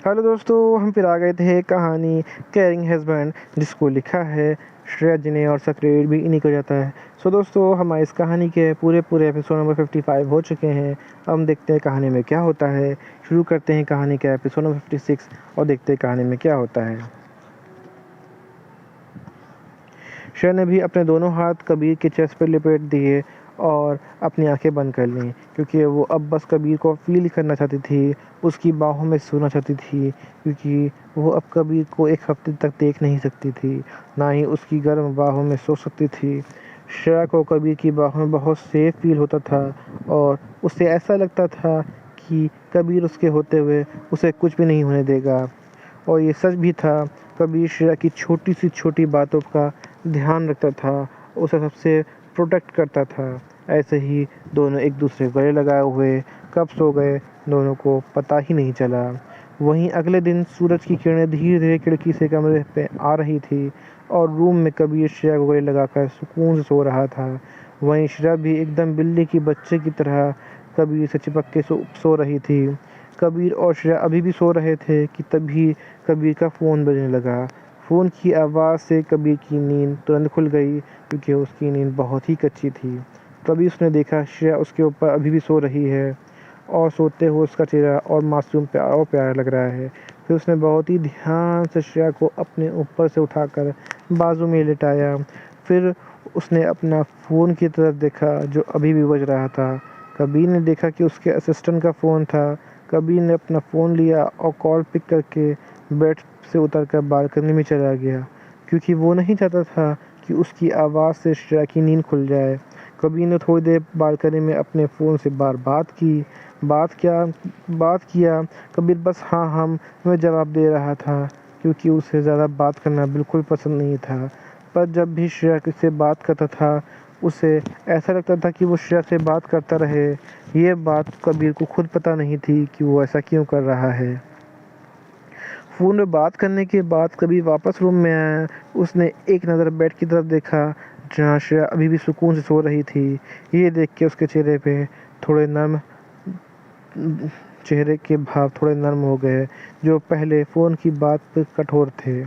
Hello दोस्तों, हम फिर आ गए थे कहानी केयरिंग हस्बैंड, जिसको लिखा है श्रेया जी ने और इसका क्रेडिट भी इन्हीं को जाता है। सो दोस्तों, हमारी इस कहानी के पूरे एपिसोड नंबर 55 हो चुके हैं। अब हम देखते हैं कहानी में क्या होता है। शुरू करते हैं कहानी का एपिसोड नंबर 56 और देखते हैं कहानी में क्या होता है। श्रेया ने भी अपने दोनों हाथ कबीर के चेस्ट पर लिपेट दिए और अपनी आंखें बंद कर लीं, क्योंकि वो अब बस कबीर को फील करना चाहती थी, उसकी बाहों में सोना चाहती थी, क्योंकि वो अब कबीर को एक हफ्ते तक देख नहीं सकती थी, ना ही उसकी गर्म बाहों में सो सकती थी। श्रेया को कबीर की बाहों में बहुत सेफ फील होता था और उसे ऐसा लगता था कि कबीर उसके होते हुए उसे कुछ भी नहीं होने देगा। और ये सच भी था। कबीर श्रेया की छोटी सी छोटी बातों का ध्यान रखता था, उसे सबसे प्रोटेक्ट करता था। ऐसे ही दोनों एक दूसरे को गले लगाए हुए कब सो गए, दोनों को पता ही नहीं चला। वहीं अगले दिन सूरज की किरणें धीरे धीरे खिड़की से कमरे पे आ रही थी और रूम में कबीर श्रेया को गले लगाकर सुकून से सो रहा था। वहीं श्रेया भी एकदम बिल्ली की बच्चे की तरह कबीर से चिपक के सो रही थी। कबीर और श्रेया अभी भी सो रहे थे कि तभी कबीर का फ़ोन बजने लगा। फ़ोन की आवाज़ से कबीर की नींद तुरंत खुल गई, क्योंकि उसकी नींद बहुत ही कच्ची थी। तभी उसने देखा श्रेया उसके ऊपर अभी भी सो रही है और सोते हुए उसका चेहरा और मासूम और प्यारा लग रहा है। फिर उसने बहुत ही ध्यान से श्रेया को अपने ऊपर से उठाकर बाजू में लेटाया। फिर उसने अपना फ़ोन की तरफ देखा, जो अभी भी बज रहा था। कबीर ने देखा कि उसके असिस्टेंट का फ़ोन था। कबीर ने अपना फ़ोन लिया और कॉल पिक करके बेड से उतरकर बालकनी में चला गया, क्योंकि वो नहीं चाहता था कि उसकी आवाज़ से श्रेया की नींद खुल जाए। कबीर ने थोड़ी देर बालकनी में अपने फ़ोन से बात किया। कबीर बस हाँ हाँ में जवाब दे रहा था, क्योंकि उसे ज़्यादा बात करना बिल्कुल पसंद नहीं था। पर जब भी श्रेया से बात करता था, उसे ऐसा लगता था कि वो श्रेया से बात करता रहे। ये बात कबीर को खुद पता नहीं थी कि वो ऐसा क्यों कर रहा है। फ़ोन में बात करने के बाद कबीर वापस रूम में आया। उसने एक नज़र बेड की तरफ देखा, जहाँ श्रेया अभी भी सुकून से सो रही थी। ये देख के उसके चेहरे के भाव थोड़े नर्म हो गए, जो पहले फ़ोन की बात पर कठोर थे।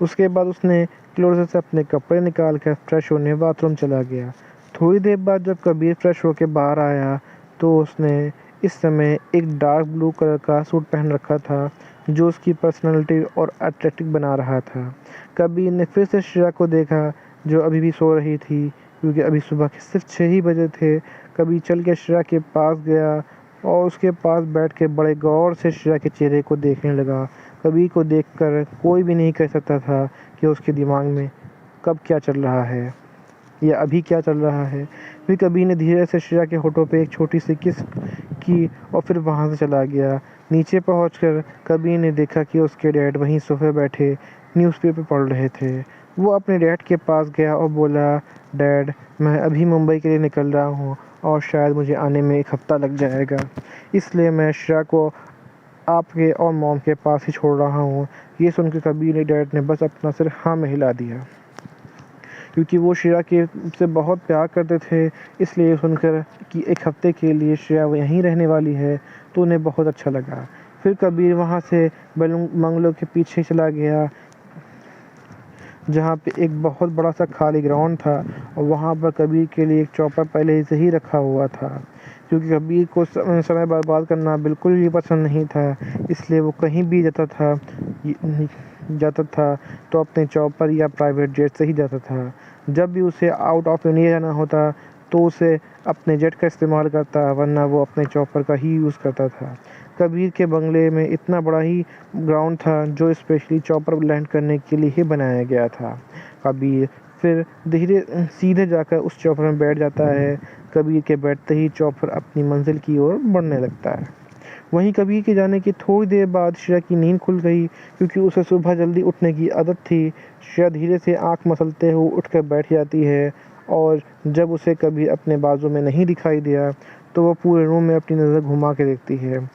उसके बाद उसने क्लोज़ेट से अपने कपड़े निकाल कर फ्रेश होने बाथरूम चला गया। थोड़ी देर बाद जब कबीर फ्रेश होकर बाहर आया, तो उसने इस समय एक डार्क ब्लू कलर का सूट पहन रखा था, जो उसकी पर्सनालिटी और अट्रैक्टिव बना रहा था। कबीर ने फिर से श्रेया को देखा, जो अभी भी सो रही थी, क्योंकि अभी सुबह के सिर्फ 6 ही बजे थे। कबीर चल के श्रेया के पास गया और उसके पास बैठ के बड़े गौर से श्रेया के चेहरे को देखने लगा। कबीर को देखकर कोई भी नहीं कह सकता था कि उसके दिमाग में कब क्या चल रहा है या अभी क्या चल रहा है। फिर कबीर ने धीरे से श्रेया के होठों पे एक छोटी सी किस की और फिर वहाँ से चला गया। नीचे पहुँचकर कबीर ने देखा कि उसके डैड वहीं सोफे बैठे न्यूज़पेपर पढ़ रहे थे। वो अपने डैड के पास गया और बोला, डैड, मैं अभी मुंबई के लिए निकल रहा हूँ और शायद मुझे आने में 1 हफ़्ता लग जाएगा, इसलिए मैं श्रेया को आपके और मॉम के पास ही छोड़ रहा हूँ। ये सुनकर कबीर ने डैड ने बस अपना सिर हाँ में हिला दिया, क्योंकि वो श्रेया के से बहुत प्यार करते थे। इसलिए सुनकर कि 1 हफ़्ते के लिए श्रेया यहीं रहने वाली है, तो उन्हें बहुत अच्छा लगा। फिर कबीर वहाँ से बंगलों के पीछे चला गया, जहाँ पे एक बहुत बड़ा सा खाली ग्राउंड था और वहाँ पर कबीर के लिए एक चॉपर पहले से ही रखा हुआ था, क्योंकि कबीर को समय बर्बाद करना बिल्कुल भी पसंद नहीं था। इसलिए वो कहीं भी जाता था तो अपने चॉपर या प्राइवेट जेट से ही जाता था। जब भी उसे आउट ऑफ इंडिया जाना होता तो उसे अपने जेट का इस्तेमाल करता, वरना वो अपने चॉपर का ही यूज़ करता था। कबीर के बंगले में इतना बड़ा ही ग्राउंड था, जो स्पेशली चॉपर लैंड करने के लिए ही बनाया गया था। कबीर फिर धीरे सीधे जाकर उस चॉपर में बैठ जाता है। कबीर के बैठते ही चॉपर अपनी मंजिल की ओर बढ़ने लगता है। वहीं कबीर के जाने की थोड़ी देर बाद श्रेया की नींद खुल गई, क्योंकि उसे सुबह जल्दी उठने की आदत थी। श्रेया धीरे से आंख मसलते हुए उठकर बैठ जाती है और जब उसे कभी अपने बाजू में नहीं दिखाई दिया, तो वह पूरे रूम में अपनी नज़र घुमा के देखती है,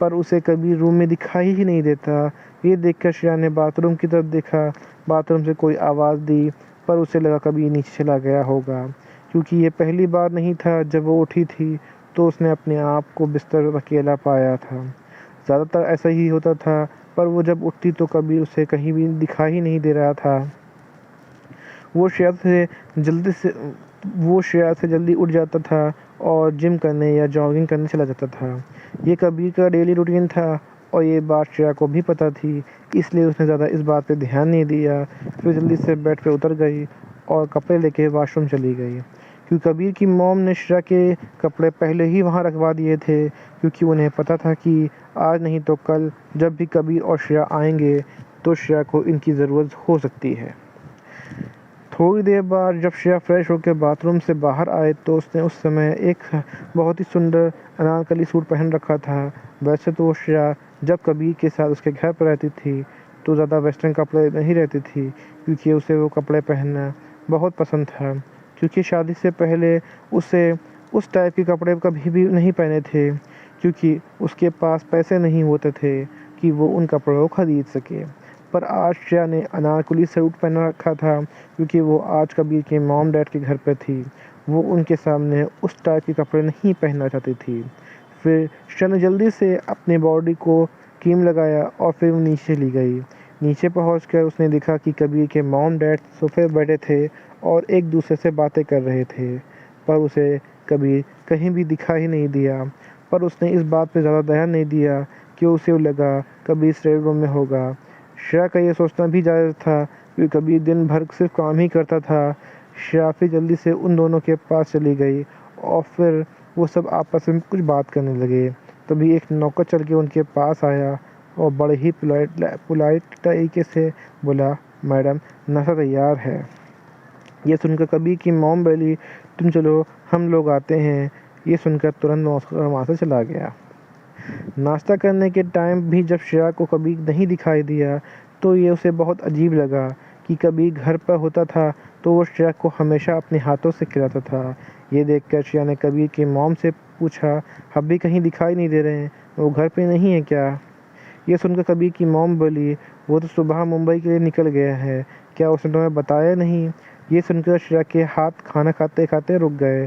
पर उसे कभी रूम में दिखाई ही नहीं देता। ये देखकर श्रेया ने बाथरूम की तरफ देखा। बाथरूम से कोई आवाज़ दी, पर उसे लगा कभी नीचे चला गया होगा, क्योंकि ये पहली बार नहीं था जब वो उठी थी तो उसने अपने आप को बिस्तर पर अकेला पाया था। ज़्यादातर ऐसा ही होता था, पर वो जब उठती तो कबीर उसे कहीं भी दिखाई ही नहीं दे रहा था। वो जल्दी से वो शायद से जल्दी उठ जाता था और जिम करने या जॉगिंग करने चला जाता था। ये कबीर का डेली रूटीन था और ये बात श्रेया को भी पता थी, इसलिए उसने ज़्यादा इस बात पे ध्यान नहीं दिया। फिर जल्दी से बेड पे उतर गई और कपड़े लेके वॉशरूम चली गई, क्योंकि कबीर की मॉम ने श्रेया के कपड़े पहले ही वहाँ रखवा दिए थे, क्योंकि उन्हें पता था कि आज नहीं तो कल जब भी कबीर और श्रेया आएंगे तो श्रेया को इनकी ज़रूरत हो सकती है। थोड़ी देर बाद जब श्रेया फ्रेश होकर बाथरूम से बाहर आए तो उसने उस समय एक बहुत ही सुंदर अनारकली सूट पहन रखा था। वैसे तो श्रेया जब कबीर के साथ उसके घर पर रहती थी तो ज़्यादा वेस्टर्न कपड़े नहीं रहती थी, क्योंकि उसे वो कपड़े पहनना बहुत पसंद था। क्योंकि शादी से पहले उसे उस टाइप के कपड़े कभी भी नहीं पहने थे, क्योंकि उसके पास पैसे नहीं होते थे कि वो उन कपड़ों को खरीद सके। पर आज श्रेया ने अनारकली सूट पहना रखा था, क्योंकि वो आज कबीर के मॉम डैड के घर पे थी। वो उनके सामने उस टाइप के कपड़े नहीं पहनना चाहती थी। फिर श्रेया ने जल्दी से अपनी बॉडी को क्रीम लगाया और फिर वो नीचे ली गई। नीचे पहुंचकर उसने देखा कि कबीर के मॉम डैड सोफे पर बैठे थे और एक दूसरे से बातें कर रहे थे, पर उसे कबीर कहीं भी दिखाई नहीं दिया। पर उसने इस बात पे ज़्यादा ध्यान नहीं दिया कि उसे लगा कबीर स्टडी रूम में होगा। श्रेया का ये सोचना भी जायज़ था, क्योंकि कबीर दिन भर सिर्फ काम ही करता था। श्रेया फिर जल्दी से उन दोनों के पास चली गई और फिर वो सब आपस में कुछ बात करने लगे। तभी एक नौकर चल के उनके पास आया और बड़े ही पोलाइट तरीके से बोला, मैडम नाश्ता तैयार है। ये सुनकर कबीर की मॉम बोली, तुम चलो हम लोग आते हैं। ये सुनकर तुरंत वहाँ से चला गया। नाश्ता करने के टाइम भी जब श्रेया को कबीर नहीं दिखाई दिया तो ये उसे बहुत अजीब लगा कि कबीर घर पर होता था तो वो श्रेया को हमेशा अपने हाथों से खिलाता था। ये देखकर श्रेया ने कबीर की मॉम से पूछा, अब भी कहीं दिखाई नहीं दे रहे हैं, वो घर पे नहीं है क्या? ये सुनकर कबीर की मॉम बोली, वो तो सुबह मुंबई के लिए निकल गया है, क्या उसने तुम्हें बताया नहीं? ये सुनकर श्रेया के हाथ खाना खाते खाते रुक गए,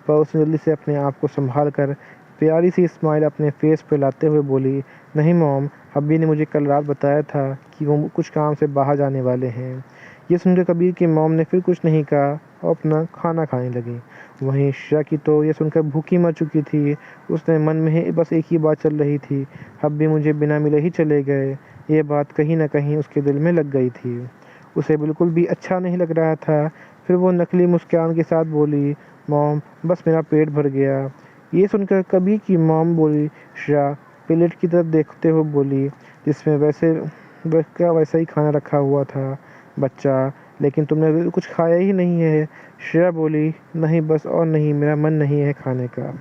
पर उसने जल्दी से अपने आप को संभाल कर प्यारी सी स्माइल अपने फेस पे लाते हुए बोली, नहीं मॉम, हब्बी ने मुझे कल रात बताया था कि वो कुछ काम से बाहर जाने वाले हैं। ये सुनकर कबीर की मॉम ने फिर कुछ नहीं कहा और अपना खाना खाने लगी। वहीं श्रेया की तो ये सुनकर भूखी मर चुकी थी। उसने मन में ही बस एक ही बात चल रही थी, हब्बी मुझे बिना मिले ही चले गए। ये बात कहीं ना कहीं उसके दिल में लग गई थी। उसे बिल्कुल भी अच्छा नहीं लग रहा था। फिर वो नकली मुस्कान के साथ बोली, मॉम बस मेरा पेट भर गया। ये सुनकर कबीर की मॉम बोली, श्रेया प्लेट की तरफ देखते हुए बोली, जिसमें वैसा ही खाना रखा हुआ था बच्चा, लेकिन तुमने अभी कुछ खाया ही नहीं है। श्रेया बोली, नहीं बस और नहीं, मेरा मन नहीं है खाने का।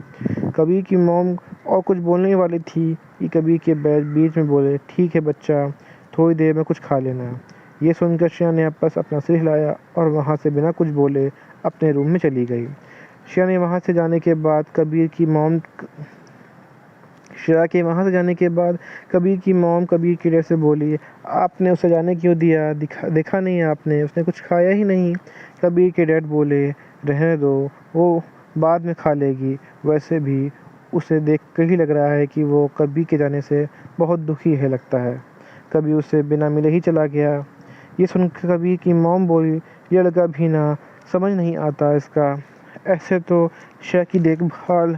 कबीर की मॉम और कुछ बोलने वाली थी कि कबीर के बीच में बोले, ठीक है बच्चा, थोड़ी देर में कुछ खा लेना। ये सुनकर श्रेया ने बस अपना सिर हिलाया और वहाँ से बिना कुछ बोले अपने रूम में चली गई। श्रेया के वहाँ से जाने के बाद कबीर की मॉम कबीर की डर से बोली, आपने उसे जाने क्यों दिया? देखा नहीं आपने, उसने कुछ खाया ही नहीं। कबीर के डैड बोले, रहने दो, वो बाद में खा लेगी। वैसे भी उसे देख कर ही लग रहा है कि वो कबीर के जाने से बहुत दुखी है लगता है। कबीर उसे बिना मिले ही चला गया। ये सुनकर कबीर की मॉम बोली, ये लड़का भी ना समझ नहीं आता इसका। ऐसे तो श्रेया की देखभाल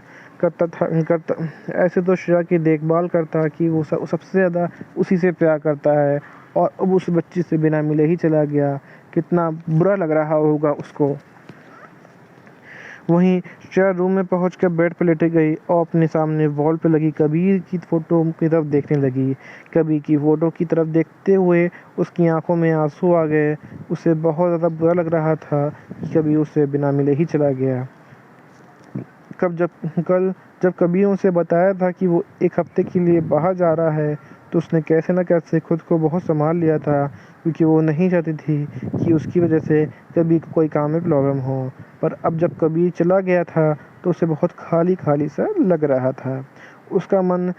करता कि वो सबसे ज़्यादा उसी से प्यार करता है, और अब उस बच्ची से बिना मिले ही चला गया। कितना बुरा लग रहा होगा उसको। वहीं श्रेया रूम में पहुंचकर बेड पर लेट गई और अपने सामने वॉल पर लगी कबीर की फ़ोटो की तरफ देखने लगी। कबीर की फ़ोटो की तरफ देखते हुए उसकी आंखों में आंसू आ गए। उसे बहुत ज़्यादा बुरा लग रहा था कि कबीर उसे बिना मिले ही चला गया। कल जब कबीर उसे बताया था कि वो एक हफ्ते के लिए बाहर जा रहा है, तो उसने कैसे न कैसे खुद को बहुत संभाल लिया था, क्योंकि वो नहीं चाहती थी कि उसकी वजह से कबीर को कोई काम में प्रॉब्लम हो। पर अब जब कबीर चला गया था तो उसे बहुत खाली खाली सा लग रहा था। उसका मन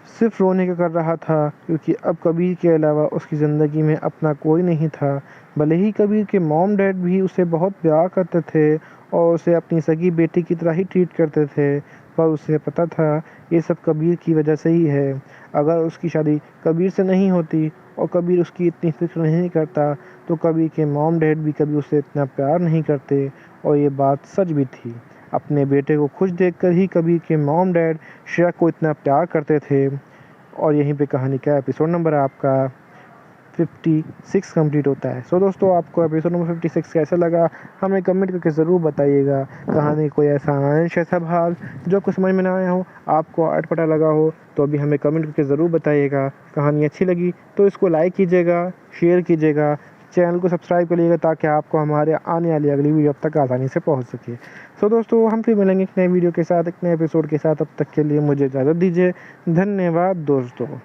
सिर्फ रोने का कर रहा था, क्योंकि अब कबीर के अलावा उसकी ज़िंदगी में अपना कोई नहीं था। भले ही कबीर के मॉम डैड भी उसे बहुत प्यार करते थे और उसे अपनी सगी बेटी की तरह ही ट्रीट करते थे, पर उसे पता था ये सब कबीर की वजह से ही है। अगर उसकी शादी कबीर से नहीं होती और कबीर उसकी इतनी फ़िक्र नहीं करता तो कबीर के मॉम डैड भी कभी उसे इतना प्यार नहीं करते, और ये बात सच भी थी। अपने बेटे को खुश देखकर ही कबीर के मॉम डैड श्रेया को इतना प्यार करते थे। और यहीं पे कहानी का एपिसोड नंबर आपका 56 कंप्लीट होता है। सो दोस्तों, आपको एपिसोड नंबर 56 कैसा लगा हमें कमेंट करके ज़रूर बताइएगा। कहानी कोई ऐसा अंश ऐसा भाग जो आपको समझ में ना आया हो, आपको अटपटा लगा हो, तो अभी हमें कमेंट करके ज़रूर बताइएगा। कहानी अच्छी लगी तो इसको लाइक कीजिएगा, शेयर कीजिएगा, चैनल को सब्सक्राइब करिएगा ताकि आपको हमारे आने वाली अगली वीडियो अब तक आसानी से पहुंच सके। सो दोस्तों, हम फिर मिलेंगे एक नए वीडियो के साथ, एक नए एपिसोड के साथ। अब तक के लिए मुझे इजाज़त दीजिए। धन्यवाद दोस्तों।